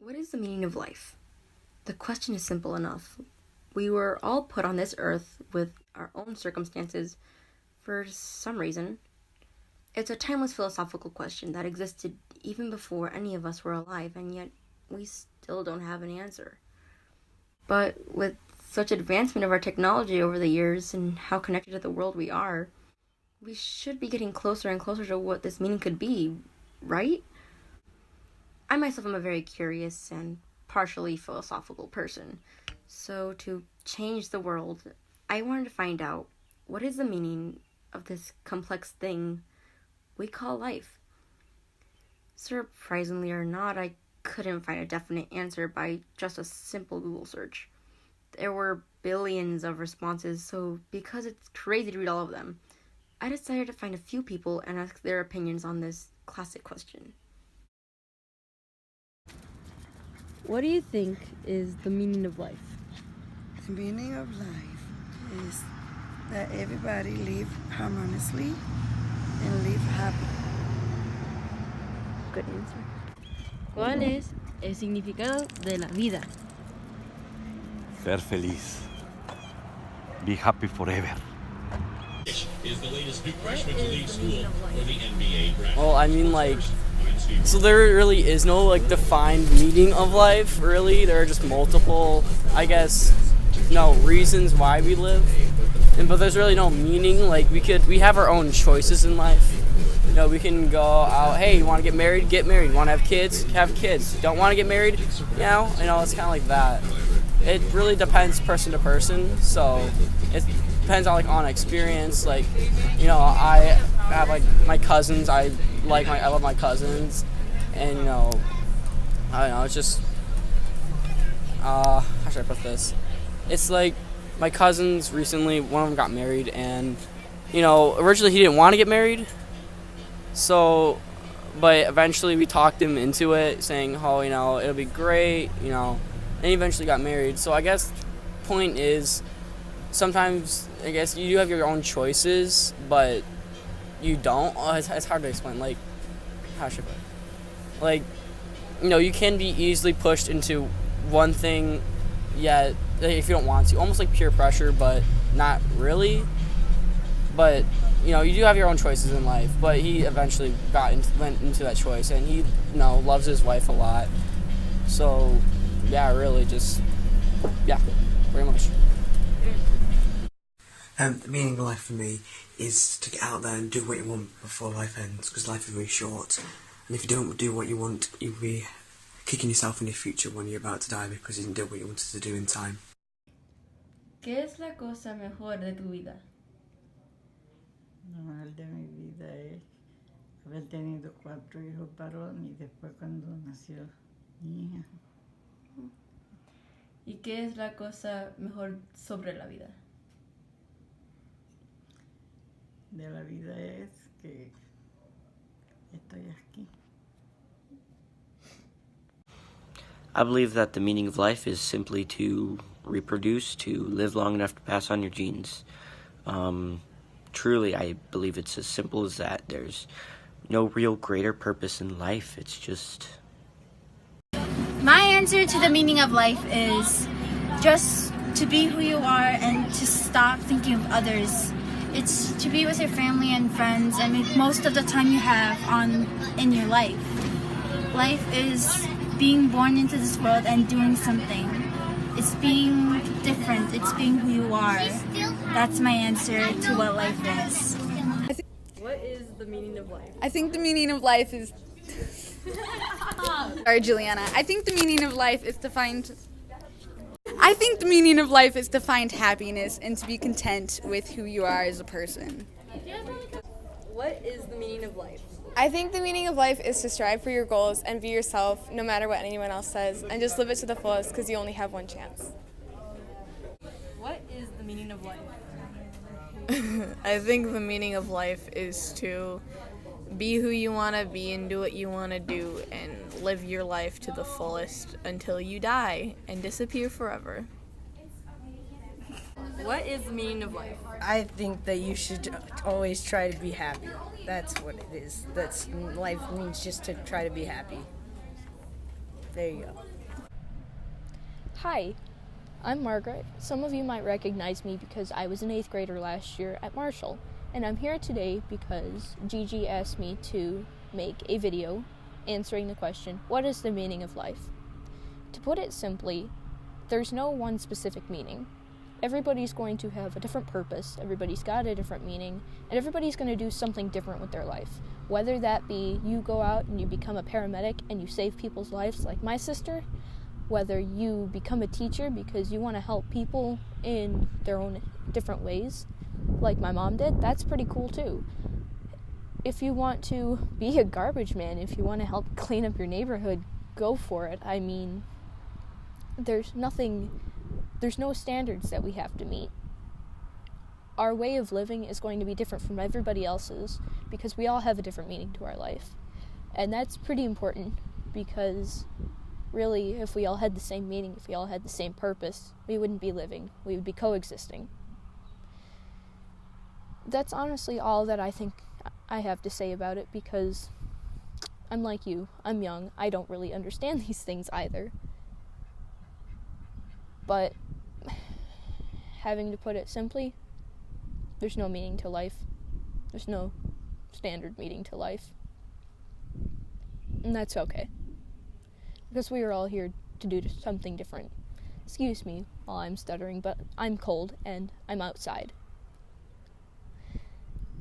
What is the meaning of life? The question is simple enough. We were all put on this earth with our own circumstances for some reason. It's a timeless philosophical question that existed even before any of us were alive, and yet we still don't have an answer. But with such advancement of our technology over the years and how connected to the world we are, we should be getting closer and closer to what this meaning could be, right? I myself am a very curious and partially philosophical person. So, to change the world, I wanted to find out what is the meaning of this complex thing we call life. Surprisingly or not, I couldn't find a definite answer by just a simple Google search. There were billions of responses, so because it's crazy to read all of them, I decided to find a few people and ask their opinions on this classic question. What do you think is the meaning of life? The meaning of life is that everybody live harmoniously and live happy. Good answer. ¿Cuál es el significado de la vida? Ser feliz. Be happy forever. Is the latest new freshman to lead school for the NBA draft. Well, I mean, so there really is no, defined meaning of life, really. There are just multiple, reasons why we live. But there's really no meaning. We have our own choices in life. We can go out, hey, you want to get married? Get married. Want to have kids? Have kids. Don't want to get married? It's kind of like that. It really depends person to person, so it depends on experience. I have my cousins. I love my cousins, and I don't know. It's just how should I put this? It's like my cousins recently. One of them got married, and originally he didn't want to get married. So, but eventually we talked him into it, saying, "Oh, it'll be great," and he eventually got married. So I guess point is, sometimes I guess you do have your own choices, but you don't. It's hard to explain. How should I put it? You can be easily pushed into one thing, yet if you don't want to, almost like peer pressure, but not really. But you do have your own choices in life. But he eventually went into that choice, and he loves his wife a lot. So yeah, really, very much. The meaning of life for me is to get out there and do what you want before life ends, because life is very short. And if you don't do what you want, you'll be kicking yourself in your future when you're about to die because you didn't do what you wanted to do in time. ¿Qué es la cosa mejor de tu vida? Lo mal de mi vida es haber tenido 4 hijos varones y después cuando nació mi hija. ¿Y qué es la cosa mejor sobre la vida? De la vida es que estoy aquí. I believe that the meaning of life is simply to reproduce, to live long enough to pass on your genes. Truly, I believe it's as simple as that. There's no real greater purpose in life. It's just... My answer to the meaning of life is just to be who you are and to stop thinking of others. It's to be with your family and friends and make most of the time you have in your life. Life is being born into this world and doing something. It's being different. It's being who you are. That's my answer to what life is. What is the meaning of life? I think the meaning of life is... Sorry, Juliana. I think the meaning of life is to find happiness and to be content with who you are as a person. What is the meaning of life? I think the meaning of life is to strive for your goals and be yourself no matter what anyone else says, and just live it to the fullest because you only have one chance. What is the meaning of life? I think the meaning of life is to be who you want to be and do what you want to do and live your life to the fullest until you die and disappear forever. What is the meaning of life? I think that you should always try to be happy. That's what it is. Life means just to try to be happy. There you go. Hi, I'm Margaret. Some of you might recognize me because I was an 8th grader last year at Marshall, and I'm here today because Gigi asked me to make a video answering the question, what is the meaning of life? To put it simply, there's no one specific meaning. Everybody's going to have a different purpose, everybody's got a different meaning, and everybody's going to do something different with their life. Whether that be you go out and you become a paramedic and you save people's lives like my sister, whether you become a teacher because you want to help people in their own different ways, like my mom did, that's pretty cool too. If you want to be a garbage man, if you want to help clean up your neighborhood, go for it. I mean, there's no standards that we have to meet. Our way of living is going to be different from everybody else's because we all have a different meaning to our life. And that's pretty important because really, if we all had the same meaning, if we all had the same purpose, we wouldn't be living. We would be coexisting. That's honestly all that I think I have to say about it because I'm like you. I'm young. I don't really understand these things either. But having to put it simply, there's no meaning to life. There's no standard meaning to life. And that's okay. Because we are all here to do something different. Excuse me while I'm stuttering, but I'm cold and I'm outside.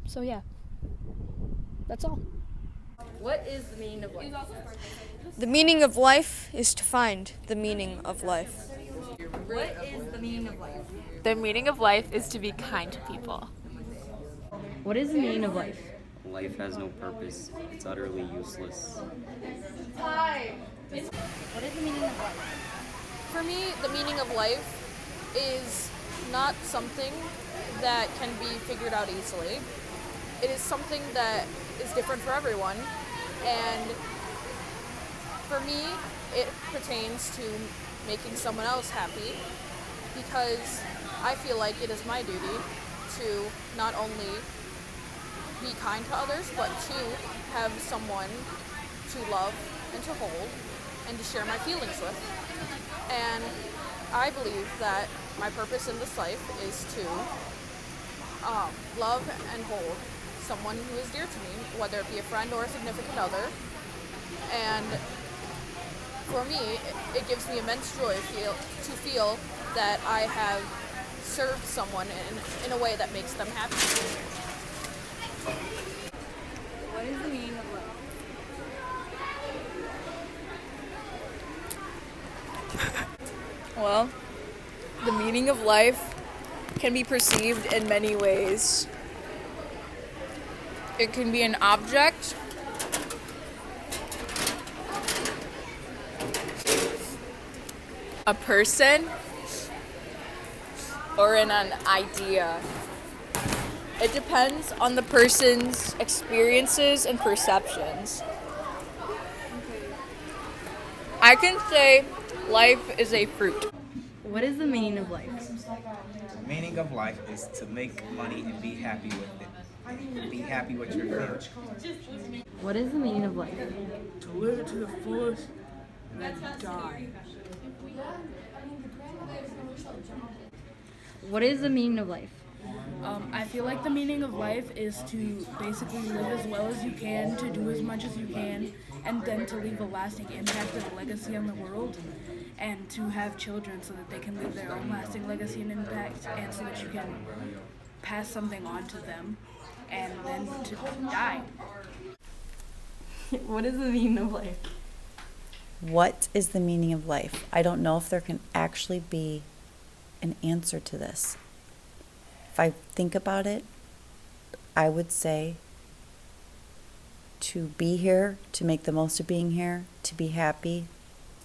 So yeah, that's all. What is the meaning of life? The meaning of life is to find the meaning of life. What is the meaning of life? The meaning of life is to be kind to people. What is the meaning of life? Life has no purpose. It's utterly useless. What is the meaning of life? For me, the meaning of life is not something that can be figured out easily. It is something that is different for everyone, and for me, it pertains to making someone else happy, because I feel like it is my duty to not only be kind to others, but to have someone to love and to hold and to share my feelings with. And I believe that my purpose in this life is to love and hold someone who is dear to me, whether it be a friend or a significant other. And for me, it gives me immense joy to feel that I have served someone in a way that makes them happy. What is the meaning of life? Well, the meaning of life can be perceived in many ways. It can be an object, a person, or in an idea. It depends on the person's experiences and perceptions. I can say life is a fruit. What is the meaning of life? The meaning of life is to make money and be happy with it. Be happy with your life. What is the meaning of life? To live it to the fullest and then die. What is the meaning of life? I feel like the meaning of life is to basically live as well as you can, to do as much as you can, and then to leave a lasting impact and a legacy on the world, and to have children so that they can leave their own lasting legacy and impact, and so that you can pass something on to them, and then to die. What is the meaning of life? What is the meaning of life? I don't know if there can actually be an answer to this. If I think about it, I would say to be here, to make the most of being here, to be happy,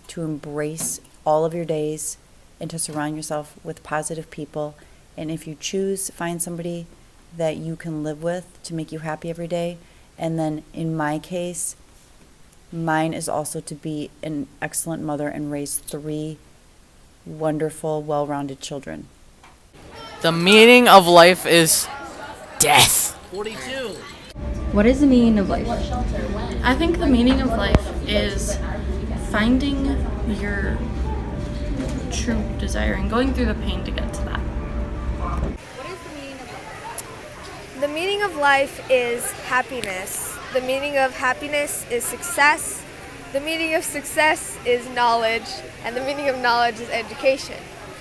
to embrace all of your days, and to surround yourself with positive people. And if you choose, find somebody that you can live with to make you happy every day. And then in my case, mine is also to be an excellent mother and raise 3 wonderful, well-rounded children. The meaning of life is death. 42. What is the meaning of life? I think the meaning of life is finding your true desire and going through the pain to get to that. The meaning of life is happiness. The meaning of happiness is success. The meaning of success is knowledge. And the meaning of knowledge is education.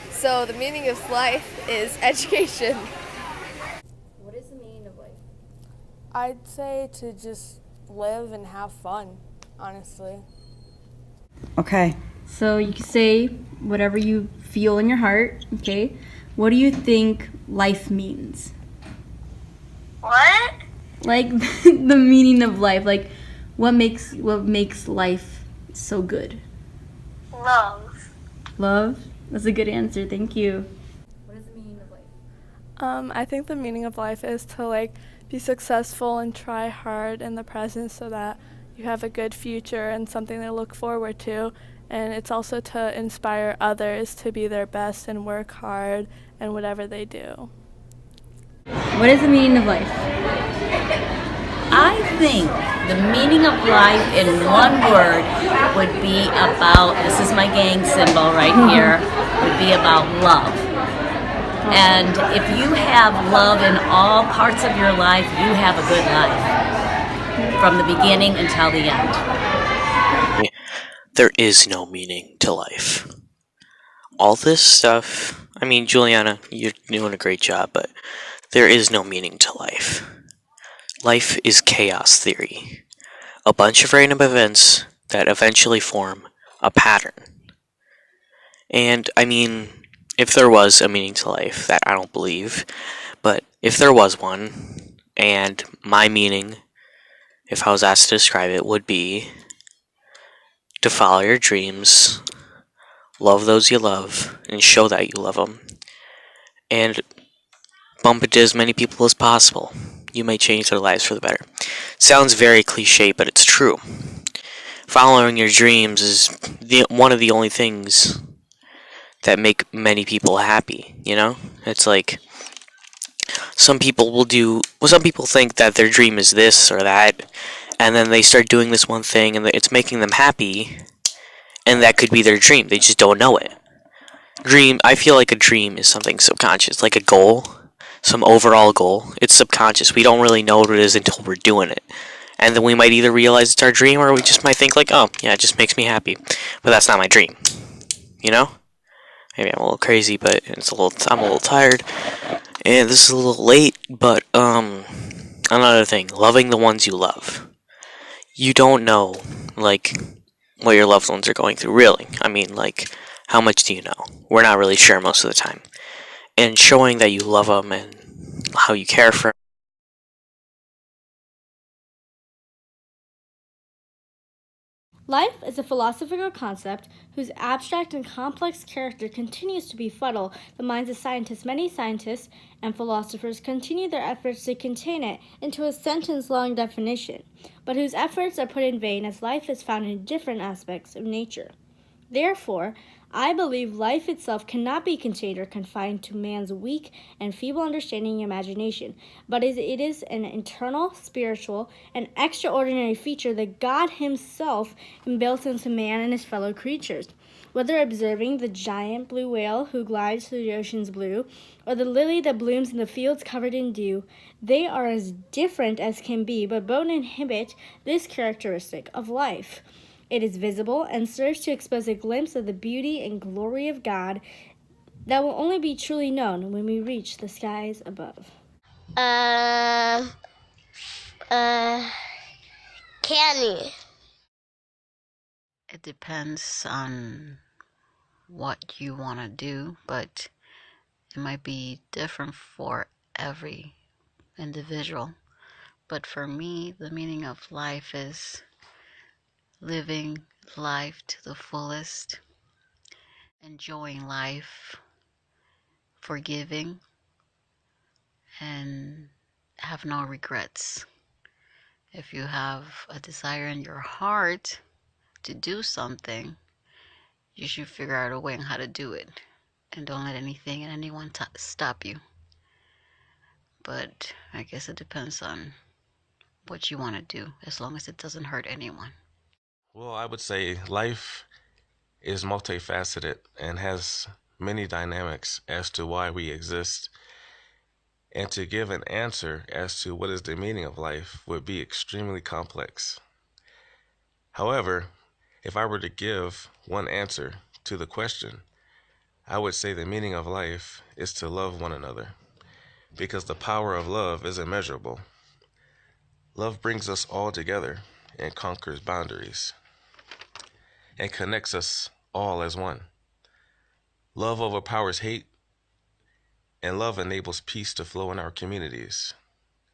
So the meaning of life is education. What is the meaning of life? I'd say to just live and have fun, honestly. Okay. So you can say whatever you feel in your heart, okay? What do you think life means? What? Like the meaning of life, like what makes life so good? Love. Love? That's a good answer. Thank you. What is the meaning of life? I think the meaning of life is to be successful and try hard in the present so that you have a good future and something to look forward to. And it's also to inspire others to be their best and work hard in whatever they do. What is the meaning of life? I think the meaning of life in one word would be about, this is my gang symbol right here, would be about love. And if you have love in all parts of your life, you have a good life. From the beginning until the end. There is no meaning to life. All this stuff, I mean, Juliana, you're doing a great job, but there is no meaning to life. Life is chaos theory. A bunch of random events that eventually form a pattern. And, I mean, if there was a meaning to life, that I don't believe, but if there was one, and my meaning, if I was asked to describe it, would be to follow your dreams, love those you love, and show that you love them, and bump into as many people as possible. You may change their lives for the better. Sounds very cliche, but it's true. Following your dreams is one of the only things that make many people happy, you know? It's like, some people think that their dream is this or that, and then they start doing this one thing, and it's making them happy, and that could be their dream. They just don't know it. I feel like a dream is something subconscious, like a goal. Some overall goal. It's subconscious. We don't really know what it is until we're doing it. And then we might either realize it's our dream, or we just might think oh, yeah, it just makes me happy. But that's not my dream. You know? Maybe I'm a little crazy, but I'm a little tired. And this is a little late, but another thing, loving the ones you love. You don't know, what your loved ones are going through, really. I mean, how much do you know? We're not really sure most of the time. And showing that you love them and how you care for them. Life is a philosophical concept whose abstract and complex character continues to befuddle the minds of scientists. Many scientists and philosophers continue their efforts to contain it into a sentence-long definition, but whose efforts are put in vain as life is found in different aspects of nature. Therefore, I believe life itself cannot be contained or confined to man's weak and feeble understanding and imagination, but it is an internal, spiritual, and extraordinary feature that God Himself inbuilt into man and his fellow creatures. Whether observing the giant blue whale who glides through the ocean's blue, or the lily that blooms in the fields covered in dew, they are as different as can be, but both inhibit this characteristic of life. It is visible and serves to expose a glimpse of the beauty and glory of God that will only be truly known when we reach the skies above. Candy. It depends on what you want to do, but it might be different for every individual. But for me, the meaning of life is living life to the fullest, enjoying life, forgiving, and have no regrets. If you have a desire in your heart to do something, you should figure out a way on how to do it, and don't let anything and anyone stop you. But I guess it depends on what you want to do, as long as it doesn't hurt anyone. Well, I would say life is multifaceted and has many dynamics as to why we exist. And to give an answer as to what is the meaning of life would be extremely complex. However, if I were to give one answer to the question, I would say the meaning of life is to love one another, because the power of love is immeasurable. Love brings us all together and conquers boundaries and connects us all as one. Love overpowers hate, and love enables peace to flow in our communities.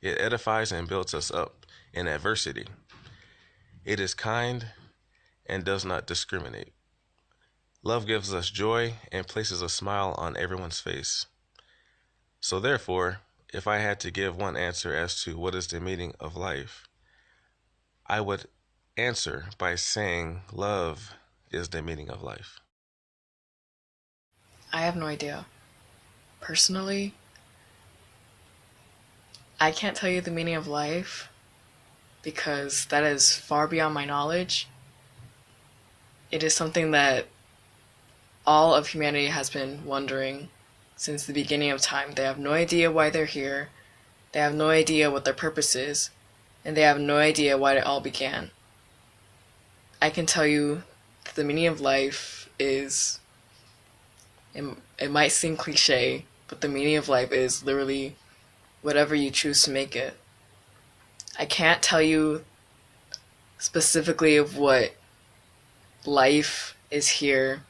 It edifies and builds us up in adversity. It is kind and does not discriminate. Love gives us joy and places a smile on everyone's face. So therefore, if I had to give one answer as to what is the meaning of life, I would answer by saying love is the meaning of life. I have no idea. Personally, I can't tell you the meaning of life because that is far beyond my knowledge. It is something that all of humanity has been wondering since the beginning of time. They have no idea why they're here, they have no idea what their purpose is, and they have no idea why it all began. I can tell you that the meaning of life is, it might seem cliche, but the meaning of life is literally whatever you choose to make it. I can't tell you specifically of what life is here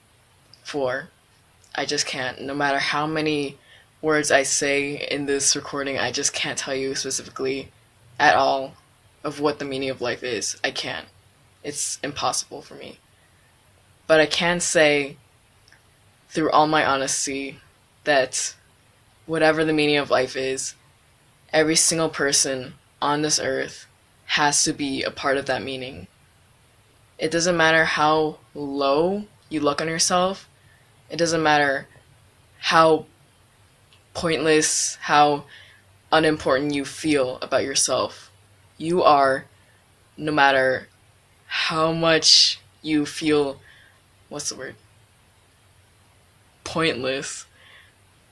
for. I just can't. No matter how many words I say in this recording, I just can't tell you specifically at all of what the meaning of life is. I can't. It's impossible for me. But I can say, through all my honesty, that whatever the meaning of life is, every single person on this earth has to be a part of that meaning. It doesn't matter how low you look on yourself. It doesn't matter how pointless, how unimportant you feel about yourself. You are, no matter how much you feel, pointless.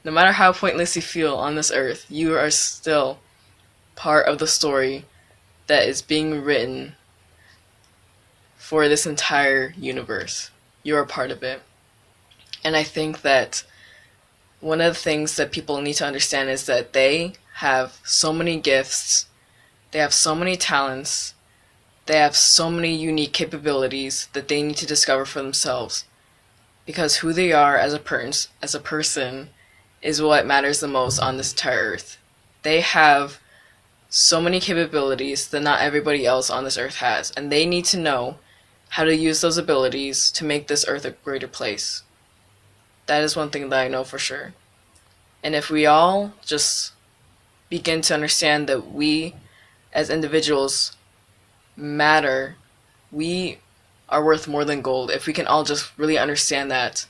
No matter how pointless you feel on this earth, you are still part of the story that is being written for this entire universe. You are part of it. And I think that one of the things that people need to understand is that they have so many gifts, they have so many talents, they have so many unique capabilities that they need to discover for themselves. Because who they are as a person is what matters the most on this entire earth. They have so many capabilities that not everybody else on this earth has, and they need to know how to use those abilities to make this earth a greater place. That is one thing that I know for sure. And if we all just begin to understand that we as individuals matter, we are worth more than gold. If we can all just really understand that,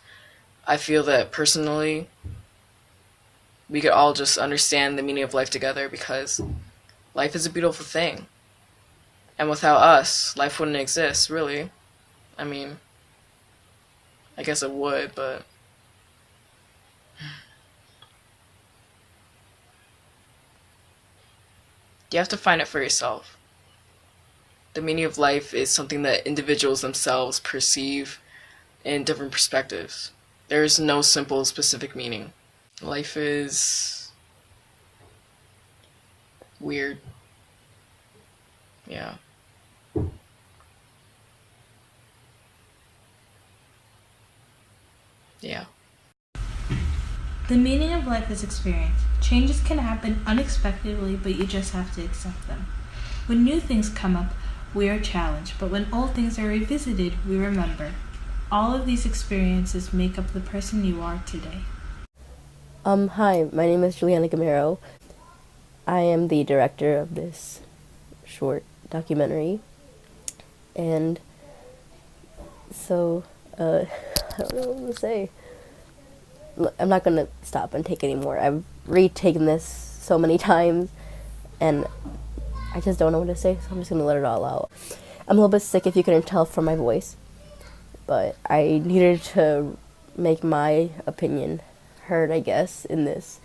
I feel that personally we could all just understand the meaning of life together, because life is a beautiful thing. And without us, life wouldn't exist, really. I mean, I guess it would, but you have to find it for yourself. The meaning of life is something that individuals themselves perceive in different perspectives. There is no simple, specific meaning. Life is weird. Yeah. Yeah. The meaning of life is experience. Changes can happen unexpectedly, but you just have to accept them. When new things come up, we are challenged, but when old things are revisited, we remember. All of these experiences make up the person you are today. Hi, my name is Juliana Gamero. I am the director of this short documentary. And so, I don't know what to say. I'm not going to stop and take any more. I've retaken this so many times, and I just don't know what to say, so I'm just going to let it all out. I'm a little bit sick if you couldn't tell from my voice, but I needed to make my opinion heard, I guess, in this,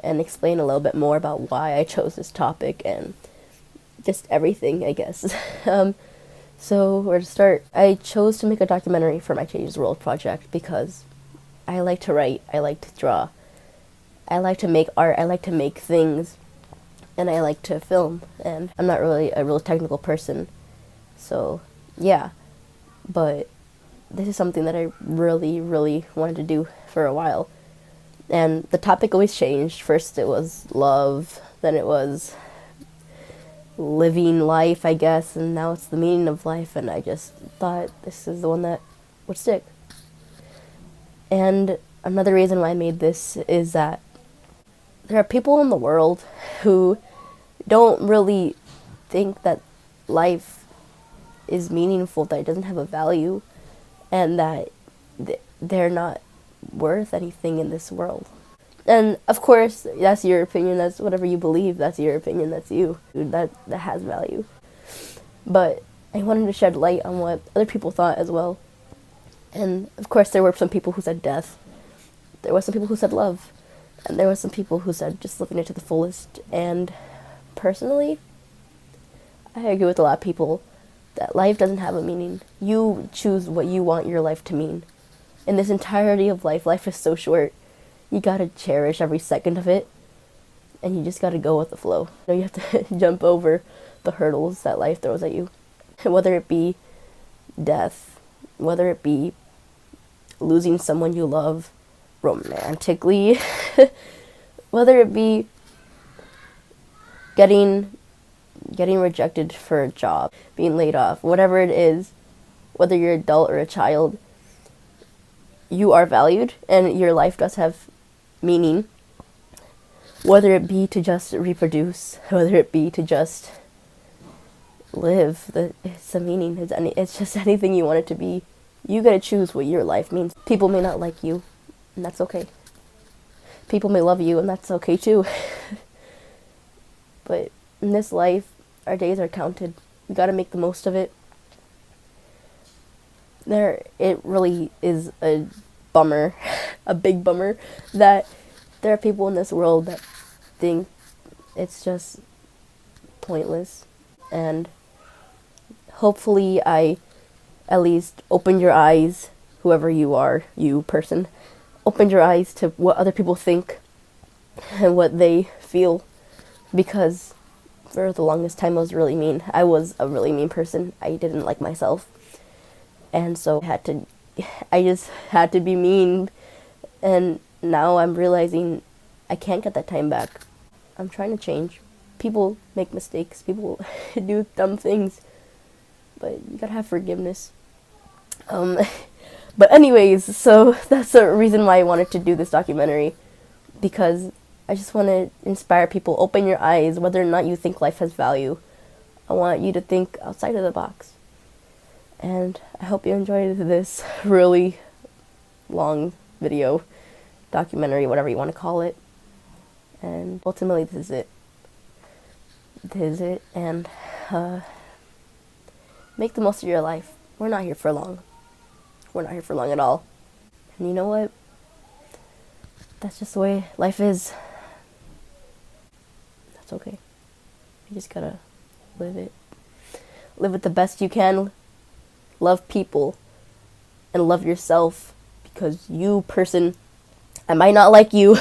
and explain a little bit more about why I chose this topic and just everything, I guess. So where to start? I chose to make a documentary for my Changes the World project because I like to write, I like to draw, I like to make art, I like to make things, and I like to film, and I'm not really a real technical person, so yeah, but this is something that I really, really wanted to do for a while, and the topic always changed. First it was love, then it was living life, I guess, and now it's the meaning of life, and I just thought this is the one that would stick. And another reason why I made this is that there are people in the world who don't really think that life is meaningful, that it doesn't have a value, and that they're not worth anything in this world. And of course, that's your opinion, that's whatever you believe, that's your opinion, that's you, that has value. But I wanted to shed light on what other people thought as well. And of course there were some people who said death, there were some people who said love, and there were some people who said just living it to the fullest. And personally, I agree with a lot of people that life doesn't have a meaning. You choose what you want your life to mean. In this entirety of life, life is so short. You gotta cherish every second of it, and you just gotta go with the flow. You have to jump over the hurdles that life throws at you. Whether it be death, whether it be losing someone you love romantically, whether it be getting rejected for a job, being laid off, whatever it is, whether you're an adult or a child, you are valued, and your life does have meaning, whether it be to just reproduce, whether it be to just live. It's a meaning. It's just anything you want it to be. You gotta choose what your life means. People may not like you, and that's okay. People may love you, and that's okay too. But in this life, our days are counted. We gotta make the most of it. It really is a bummer, a big bummer, that there are people in this world that think it's just pointless. And hopefully I at least opened your eyes, whoever you are, you person, opened your eyes to what other people think and what they feel, because for the longest time I was really mean. I was a really mean person. I didn't like myself. And so I just had to be mean, and now I'm realizing I can't get that time back. I'm trying to change. People make mistakes, people do dumb things, but you gotta have forgiveness. But anyways, so that's the reason why I wanted to do this documentary, because I just want to inspire people, open your eyes, whether or not you think life has value. I want you to think outside of the box. And I hope you enjoyed this really long video, documentary, whatever you want to call it. And ultimately, this is it. This is it. And make the most of your life. We're not here for long. We're not here for long at all. And you know what? That's just the way life is. That's okay. You just gotta live it. Live it the best you can. Love people and love yourself, because you person, I might not like you.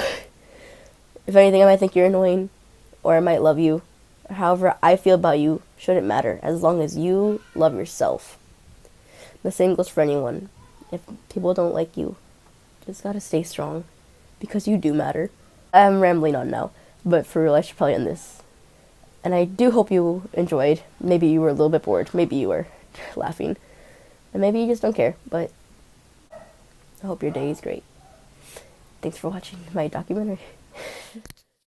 If anything, I might think you're annoying, or I might love you. However I feel about you shouldn't matter, as long as you love yourself. The same goes for anyone. If people don't like you, just gotta stay strong, because you do matter. I'm rambling on now, but for real, I should probably end this. And I do hope you enjoyed. Maybe you were a little bit bored. Maybe you were laughing. And maybe you just don't care, but I hope your day is great. Thanks for watching my documentary.